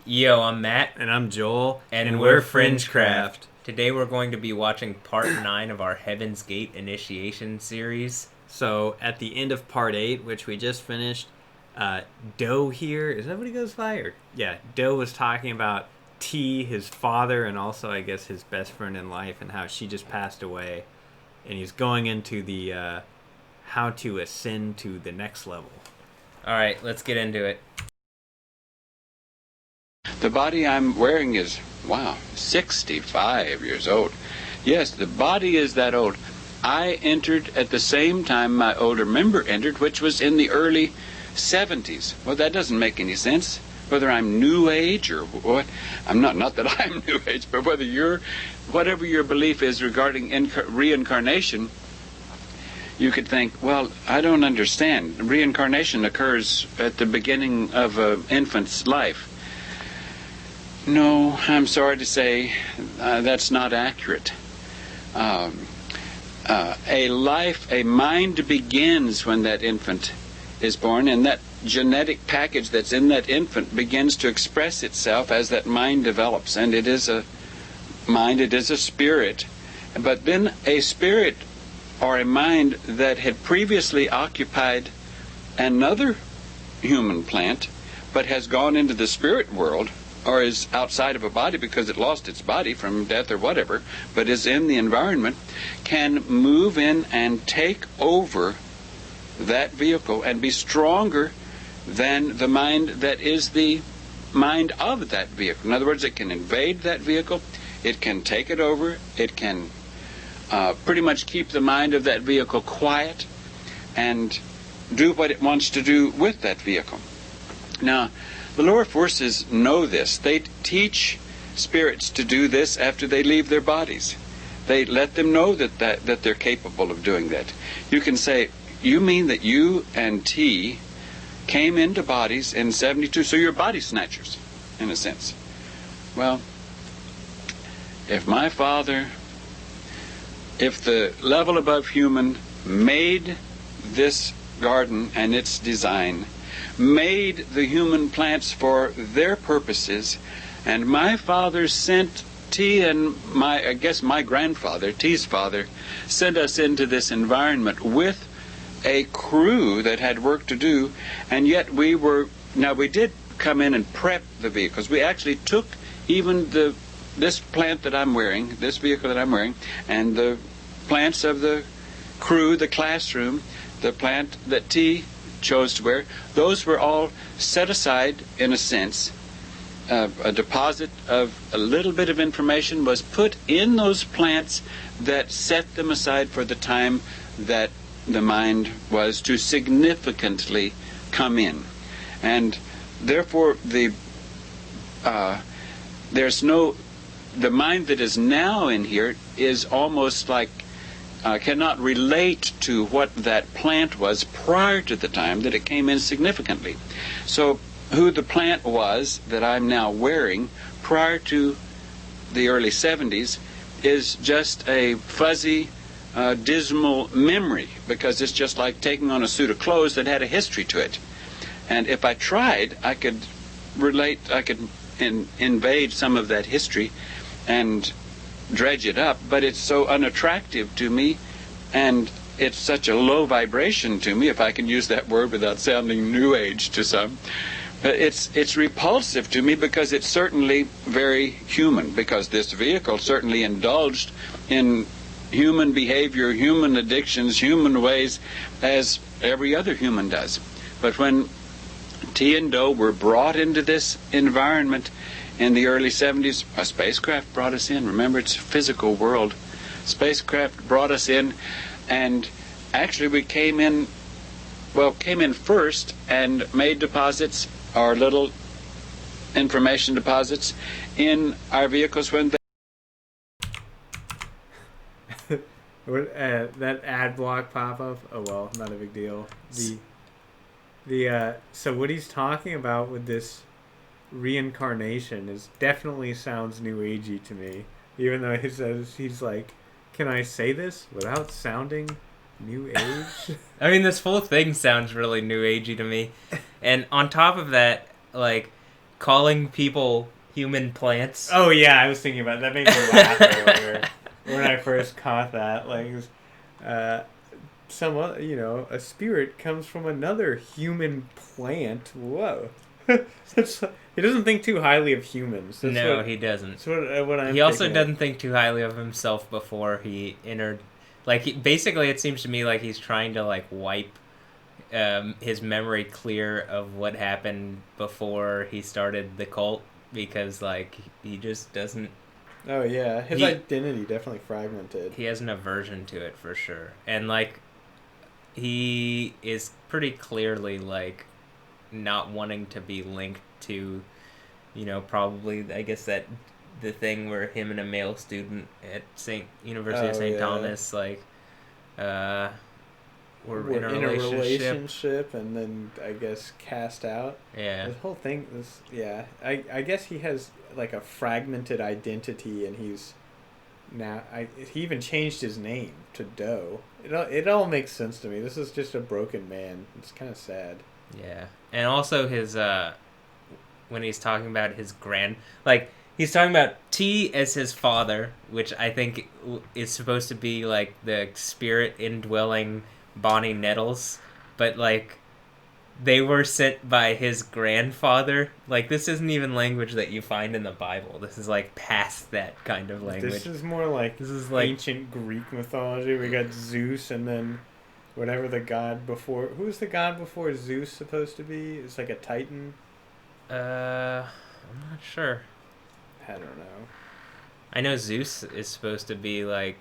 Yo, I'm Matt. And I'm Joel. And we're FringeCraft. Today we're going to be watching part 9 of our Heaven's Gate initiation series. So at the end of part 8, which we just finished, Doe here, is that what he goes by? Yeah, Doe was talking about T, his father, and also I guess his best friend in life, and how she just passed away. And he's going into the how to ascend to the next level. Alright, let's get into it. The body I'm wearing is, 65 years old. Yes, the body is that old. I entered at the same time my older member entered, which was in the early 70s. Well, that doesn't make any sense. Whether I'm New Age or what, I'm not that I'm New Age, but whatever your belief is regarding reincarnation, you could think, well, I don't understand. Reincarnation occurs at the beginning of an infant's life. No, I'm sorry to say that's not accurate. A mind begins when that infant is born, and that genetic package that's in that infant begins to express itself as that mind develops. And it is a mind, it is a spirit. But then a spirit or a mind that had previously occupied another human plant, but has gone into the spirit world, or is outside of a body because it lost its body from death or whatever, but is in the environment, can move in and take over that vehicle and be stronger than the mind that is the mind of that vehicle. In other words, it can invade that vehicle, it can take it over, it can pretty much keep the mind of that vehicle quiet and do what it wants to do with that vehicle. Now, the lower forces know this. They teach spirits to do this after they leave their bodies. They let them know that they're capable of doing that. You can say, you mean that you and T came into bodies in 72, so you're body snatchers, in a sense. Well, if the level above human made this garden and its design, made the human plants for their purposes, and my father sent T and my grandfather, T's father, sent us into this environment with a crew that had work to do, and yet we did come in and prep the vehicles. We actually took even this plant that I'm wearing, this vehicle that I'm wearing, and the plants of the crew, the classroom, the plant that T chose to wear, those were all set aside in a sense. A deposit of a little bit of information was put in those plants that set them aside for the time that the mind was to significantly come in. And therefore the mind that is now in here is almost like cannot relate to what that plant was prior to the time that it came in significantly. So who the plant was that I'm now wearing prior to the early 70s is just a fuzzy, dismal memory, because it's just like taking on a suit of clothes that had a history to it. And if I tried, I could invade some of that history and dredge it up, but it's so unattractive to me, and it's such a low vibration to me, if I can use that word without sounding New Age to some. It's repulsive to me because it's certainly very human, because this vehicle certainly indulged in human behavior, human addictions, human ways, as every other human does. But when T and Doe were brought into this environment in the early 70s, a spacecraft brought us in. Remember, it's a physical world. Spacecraft brought us in, and actually we came in first and made deposits, our little information deposits, in our vehicles when they... That ad block pop-up, oh well, not a big deal. So what he's talking about with this reincarnation definitely sounds New Agey to me, even though he says, he's like, can I say this without sounding New Age? I mean, this whole thing sounds really New Agey to me. And on top of that, like, calling people human plants. Oh yeah, I was thinking about that. Made me laugh earlier when I first caught that. Like, some other, a spirit comes from another human plant. Whoa. He doesn't think too highly of humans. No, he doesn't. That's what I'm He also thinking doesn't think too highly of himself before he entered. Like, basically, it seems to me like he's trying to like wipe his memory clear of what happened before he started the cult, because like he just doesn't. Oh yeah, his identity definitely fragmented. He has an aversion to it for sure, and like he is pretty clearly like not wanting to be linked to, probably, I guess, that the thing where him and a male student at University of St. Thomas like were in a relationship, and then I guess cast out. Yeah, the whole thing is I guess he has like a fragmented identity, and he's now he even changed his name to Doe. It all makes sense to me. This is just a broken man. It's kind of sad. Yeah, and also his when he's talking about his like he's talking about T as his father, which I think is supposed to be like the spirit indwelling Bonnie Nettles, but like they were sent by his grandfather. Like, this isn't even language that you find in the Bible. This is like past that kind of language. This is more like ancient Greek mythology. We got Zeus, and then whatever the god before. Who's the god before Zeus supposed to be? It's like a Titan. I'm not sure. I don't know. I know Zeus is supposed to be like,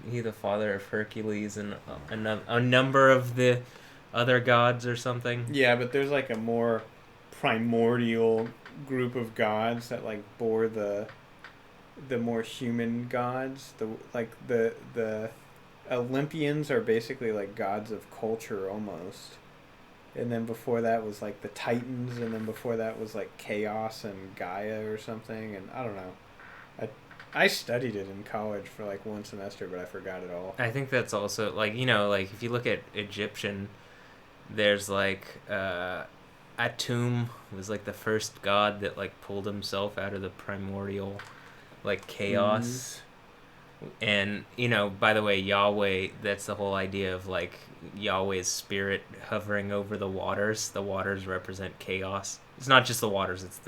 he's the father of Hercules and a number of the other gods or something. Yeah, but there's like a more primordial group of gods that like bore the more human gods. The Olympians are basically like gods of culture almost. And then before that was like the Titans, and then before that was like Chaos and Gaia or something, and I don't know. I studied it in college for like one semester, but I forgot it all. I think that's also like, like if you look at Egyptian, there's like Atum was like the first god that like pulled himself out of the primordial like chaos. And by the way, Yahweh, that's the whole idea of like Yahweh's spirit hovering over the waters. The waters represent chaos. It's not just the waters, it's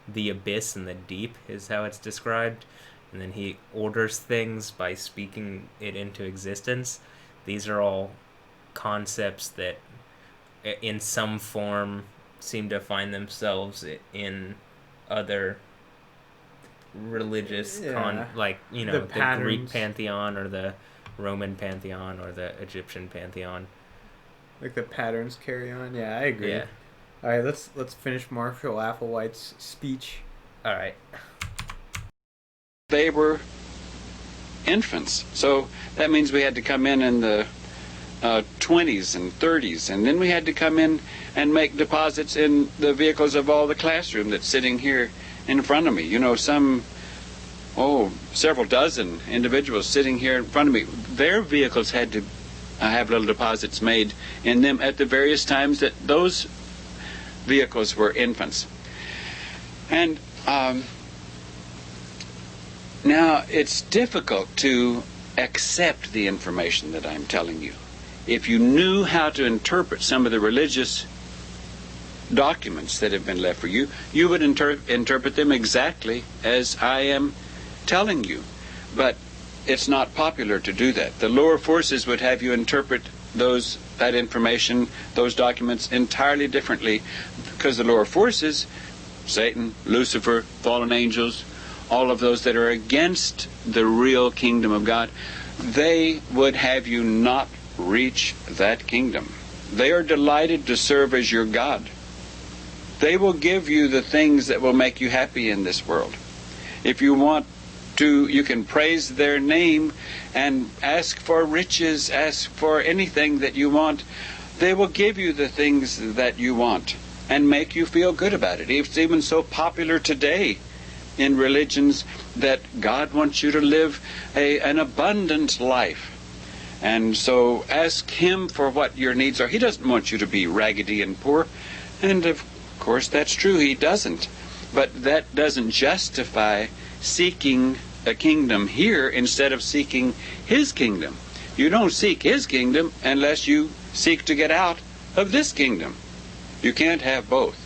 the abyss and the deep is how it's described. And then he orders things by speaking it into existence. These are all concepts that in some form seem to find themselves in other religious the Greek pantheon or the Roman pantheon or the Egyptian pantheon. Like the patterns carry on. Yeah, I agree. Yeah. All right, let's finish Marshall Applewhite's speech. All right. They were infants, so that means we had to come in the 20s and 30s, and then we had to come in and make deposits in the vehicles of all the classroom that's sitting here in front of me. Several dozen individuals sitting here in front of me. Their vehicles had to have little deposits made in them at the various times that those vehicles were infants. And now it's difficult to accept the information that I'm telling you. If you knew how to interpret some of the religious documents that have been left for you, you would interpret them exactly as I am telling you. But it's not popular to do that. The lower forces would have you interpret that information, those documents, entirely differently, because the lower forces, Satan, Lucifer, fallen angels, all of those that are against the real kingdom of God, they would have you not reach that kingdom. They are delighted to serve as your God. They will give you the things that will make you happy in this world. If you want to, you can praise their name and ask for riches, ask for anything that you want. They will give you the things that you want and make you feel good about it. It's even so popular today in religions that God wants you to live an abundant life. And so ask Him for what your needs are. He doesn't want you to be raggedy and poor. And of course that's true, He doesn't. But that doesn't justify seeking a kingdom here instead of seeking his kingdom. You don't seek his kingdom unless you seek to get out of this kingdom. You can't have both.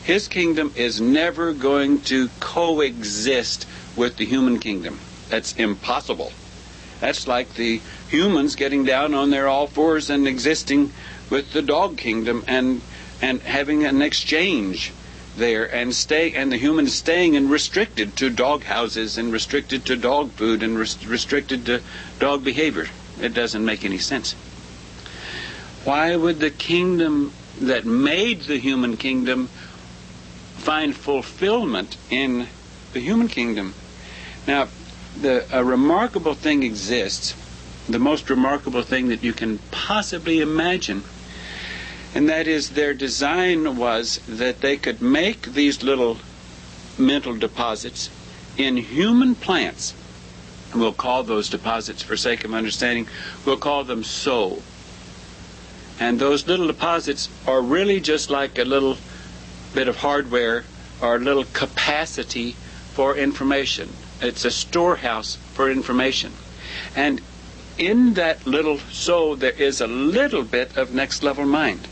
His kingdom is never going to coexist with the human kingdom. That's impossible. That's like the humans getting down on their all fours and existing with the dog kingdom and having an exchange there and the humans staying and restricted to dog houses and restricted to dog food and restricted to dog behavior. It doesn't make any sense. Why would the kingdom that made the human kingdom find fulfillment in the human kingdom? Now, a remarkable thing exists, the most remarkable thing that you can possibly imagine, and that is their design was that they could make these little mental deposits in human plants. We'll call those deposits, for sake of understanding, we'll call them soul. And those little deposits are really just like a little bit of hardware or a little capacity for information. It's a storehouse for information. And in that little soul there is a little bit of next level mind.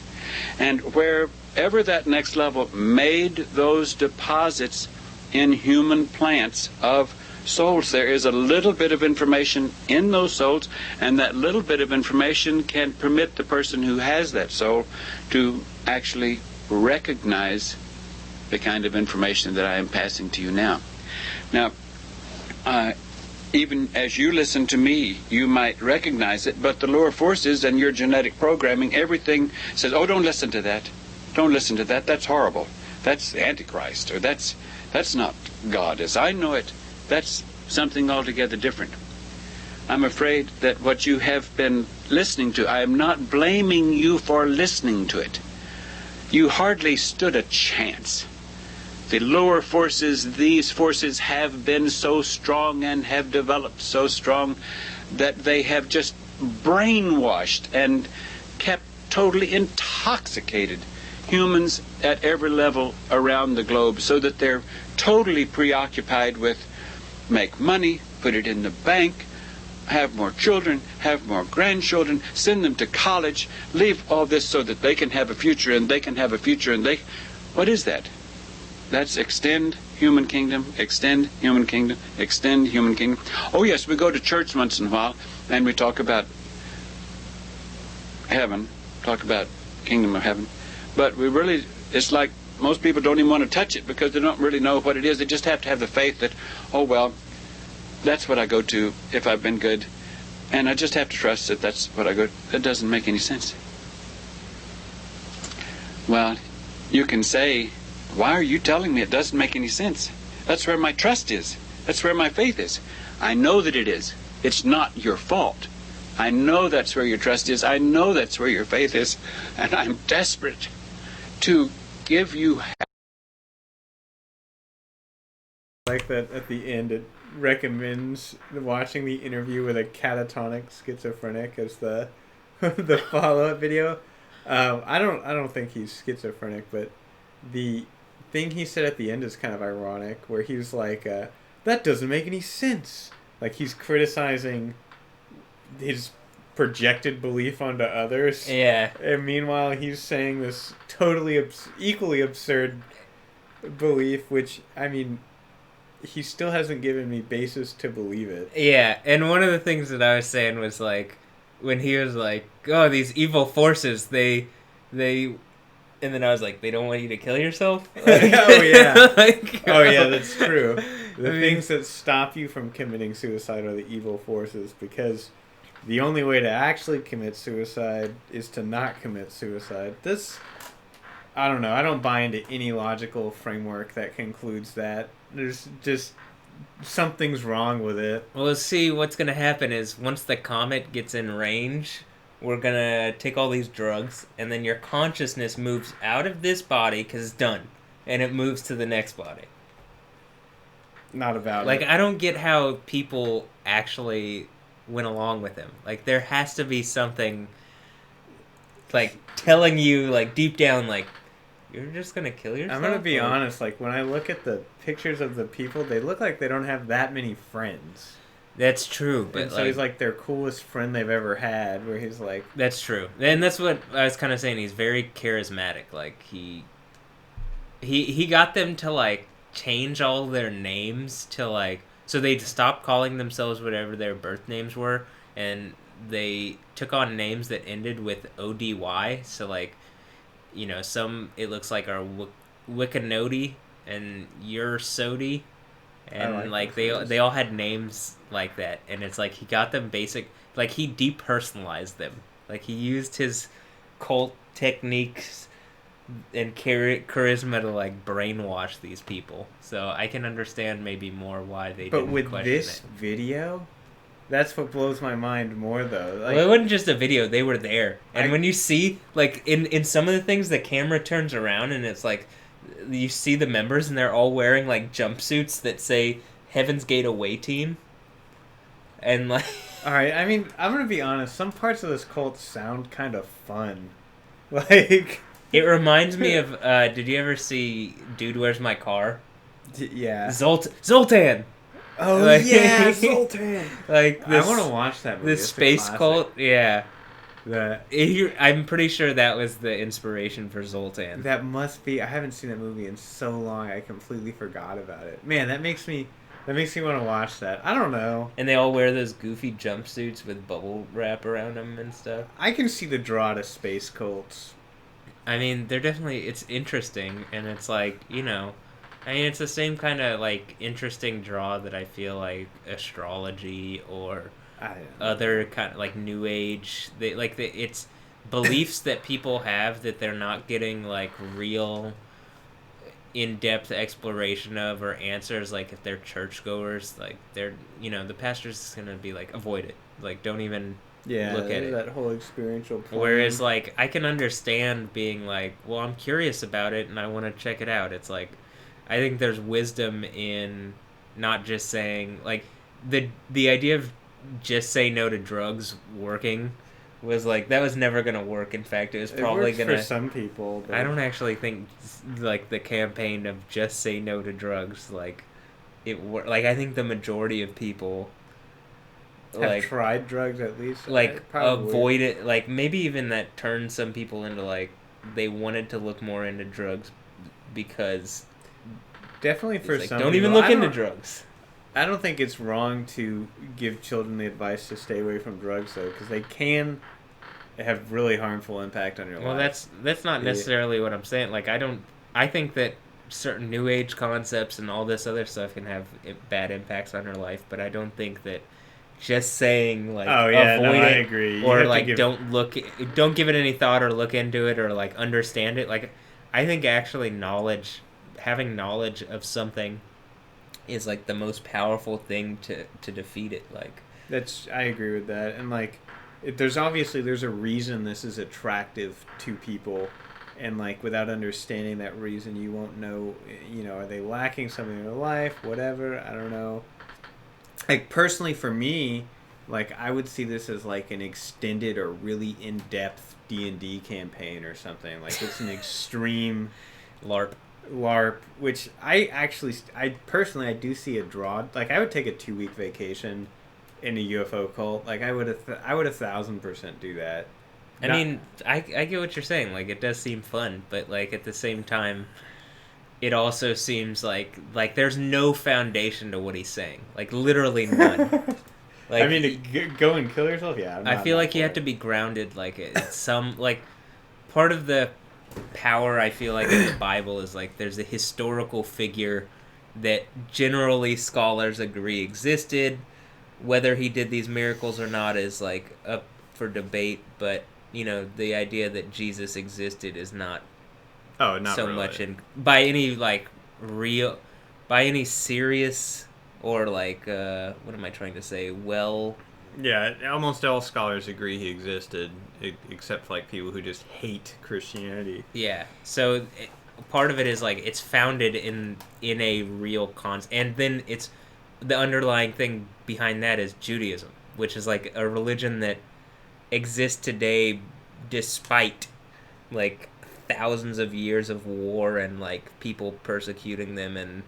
And wherever that next level made those deposits in human plants of souls, there is a little bit of information in those souls, and that little bit of information can permit the person who has that soul to actually recognize the kind of information that I am passing to you now. Now, even as you listen to me, you might recognize it, but the lower forces and your genetic programming, everything says, oh, don't listen to that. Don't listen to that. That's horrible. That's the Antichrist, or that's not God as I know it. That's something altogether different. I'm afraid that what you have been listening to, I am not blaming you for listening to it. You hardly stood a chance. The lower forces, these forces have been so strong and have developed so strong that they have just brainwashed and kept totally intoxicated humans at every level around the globe, so that they're totally preoccupied with make money, put it in the bank, have more children, have more grandchildren, send them to college, leave all this so that they can have a future and they can have a future and they... What is that? That's extend human kingdom, extend human kingdom, extend human kingdom. Oh yes, we go to church once in a while and we talk about heaven, talk about kingdom of heaven. But we really, it's like most people don't even want to touch it because they don't really know what it is. They just have to have the faith that, oh well, that's what I go to if I've been good. And I just have to trust that that's what I go to. That doesn't make any sense. Well, you can say, why are you telling me it doesn't make any sense? That's where my trust is. That's where my faith is. I know that it is. It's not your fault. I know that's where your trust is. I know that's where your faith is. And I'm desperate to give you... Like that at the end it recommends watching the interview with a catatonic schizophrenic as the the follow-up video. I don't think he's schizophrenic, but the thing he said at the end is kind of ironic, where he was like, that doesn't make any sense. Like he's criticizing his projected belief onto others. Yeah. And meanwhile he's saying this totally equally absurd belief, which, I mean, he still hasn't given me basis to believe it. Yeah, and one of the things that I was saying was, like, when he was like, oh, these evil forces, they and then I was like, they don't want you to kill yourself? Like, oh, yeah. like, oh, yeah, that's true. The I mean, things that stop you from committing suicide are the evil forces, because the only way to actually commit suicide is to not commit suicide. This, I don't know. I don't buy into any logical framework that concludes that. There's just something's wrong with it. Well, see, what's going to happen is once the comet gets in range, we're going to take all these drugs, and then your consciousness moves out of this body because it's done, and it moves to the next body. Not about Like, it. I don't get how people actually went along with him. Like, there has to be something, like, telling you, like, deep down, like, You're just gonna kill yourself? I'm gonna be Or- honest. Like when I look at the pictures of the people, they look like they don't have that many friends. That's true, but And so he's like their coolest friend they've ever had. Where he's like, that's true, and that's what I was kind of saying. He's very charismatic. Like he got them to like change all their names to like so they'd stop calling themselves whatever their birth names were, and they took on names that ended with ODY. So like, some it looks like our Wiccanodi and your Sodi, and like they all had names like that, and it's like he got them basic, like he depersonalized them, like he used his cult techniques and charisma to like brainwash these people. So I can understand maybe more why they but didn't with question this it. video, that's what blows my mind more though. Like, Well, it wasn't just a video; they were there, and when you see like in some of the things, the camera turns around and it's like you see the members and they're all wearing like jumpsuits that say Heaven's Gate Away Team, and like all right, I mean, I'm gonna be honest. Some parts of this cult sound kind of fun. Like, it reminds me of. Did you ever see Dude, Where's My Car? yeah. Zoltan. Oh Like- yeah, Sultan. Like this, I want to watch that movie. this It's a space classic. cult. Yeah, That I'm pretty sure that was the inspiration for Zoltan. that must be. I haven't seen that movie in so long. I completely forgot about it. Man, that makes me want to watch that. I don't know. And they all wear those goofy jumpsuits with bubble wrap around them and stuff. I can see the draw to space cults. I mean, they're definitely, it's interesting, and it's like, I mean, it's the same kind of, like, interesting draw that I feel like astrology or other kind of, like, New Age, it's beliefs that people have that they're not getting, like, real in-depth exploration of or answers, like, if they're churchgoers, like, they're, the pastor's just gonna be like, avoid it. Like, don't even look at it. That whole experiential plan. Whereas, like, I can understand being like, well, I'm curious about it and I want to check it out. It's like, I think there's wisdom in not just saying, like, the idea of just say no to drugs working was like, that was never going to work. In fact, it was probably going for to. some people. But I don't actually think, like, the campaign of just say no to drugs, like, like, I think the majority of people. have tried drugs at least. Like Probably. avoid it, like maybe even that turned some people into like they wanted to look more into drugs because Definitely for like, some. don't even people. look into drugs. I don't think it's wrong to give children the advice to stay away from drugs though, because they can have really harmful impact on your Well, life. that's not necessarily what I'm saying. Like I think that certain new age concepts and all this other stuff can have bad impacts on your life, but I don't think that just saying like avoid I it agree. or like don't give it any thought or look into it or like understand it. Like I think actually having knowledge of something is like the most powerful thing to defeat it. Like I agree with that, and like there's a reason this is attractive to people, and like without understanding that reason, you won't know. Are they lacking something in their life? Whatever. I don't know. Like personally for me, like I would see this as like an extended or really in-depth D&D campaign or something. Like it's an extreme LARP, which I personally do see a draw. Like I would take a 2-week vacation in a UFO cult. Like I would 1,000% do that. I mean, I get what you're saying. Like it does seem fun, but like at the same time, it also seems like there's no foundation to what he's saying. Like literally none. Like I mean, to go and kill yourself. Yeah, I feel like you have to be grounded. Like it's some like part of the power I feel like in the Bible is like there's a historical figure that generally scholars agree existed. Whether he did these miracles or not is like up for debate, but the idea that Jesus existed is not not so really. much in by any serious or like what am I trying to say? Yeah, almost all scholars agree he existed, except for like people who just hate Christianity. Yeah. So part of it is like it's founded in a real and then it's the underlying thing behind that is Judaism, which is like a religion that exists today despite like thousands of years of war and like people persecuting them, and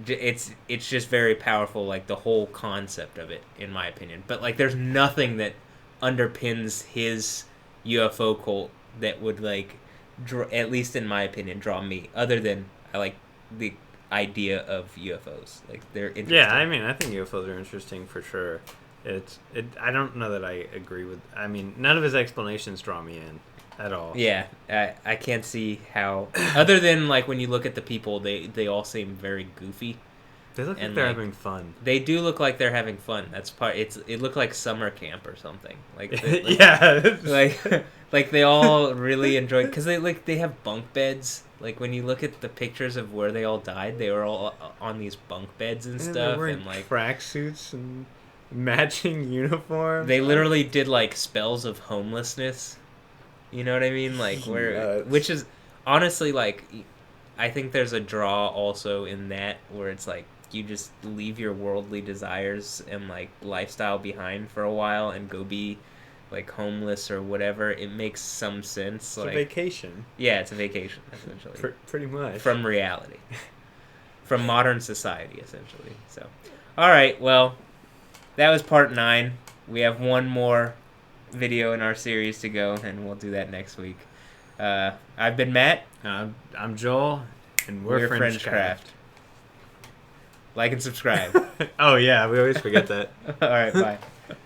it's just very powerful, like the whole concept of it, in my opinion. But like there's nothing that underpins his UFO cult that would like at least in my opinion draw me, other than I like the idea of UFOs. Like they're interesting. Yeah, I mean, I think UFOs are interesting for sure. I don't know that I agree with. I mean, none of his explanations draw me in at all. Yeah, I can't see how. Other than like when you look at the people, they all seem very goofy. They look like And, they're like, having fun. They do look like they're having fun. That's part. It looked like summer camp or something. Like Yeah. like they all really enjoy, because they have bunk beds. Like when you look at the pictures of where they all died, they were all on these bunk beds and they're stuff, wearing and like tracksuits and matching uniforms. they literally did like spells of homelessness. You know what I mean? Like Nuts. which is honestly like, I think there's a draw also in that where it's like you just leave your worldly desires and like lifestyle behind for a while and go be like homeless or whatever. It makes some sense. It's like a vacation. Yeah, it's a vacation essentially Pretty much. from reality, from modern society essentially. So, all right, well, that was part 9. We have one more video in our series to go, and we'll do that next week. I've been Matt. I'm Joel, and we're FringeCraft. Like and subscribe. Oh yeah, we always forget that. All right, bye.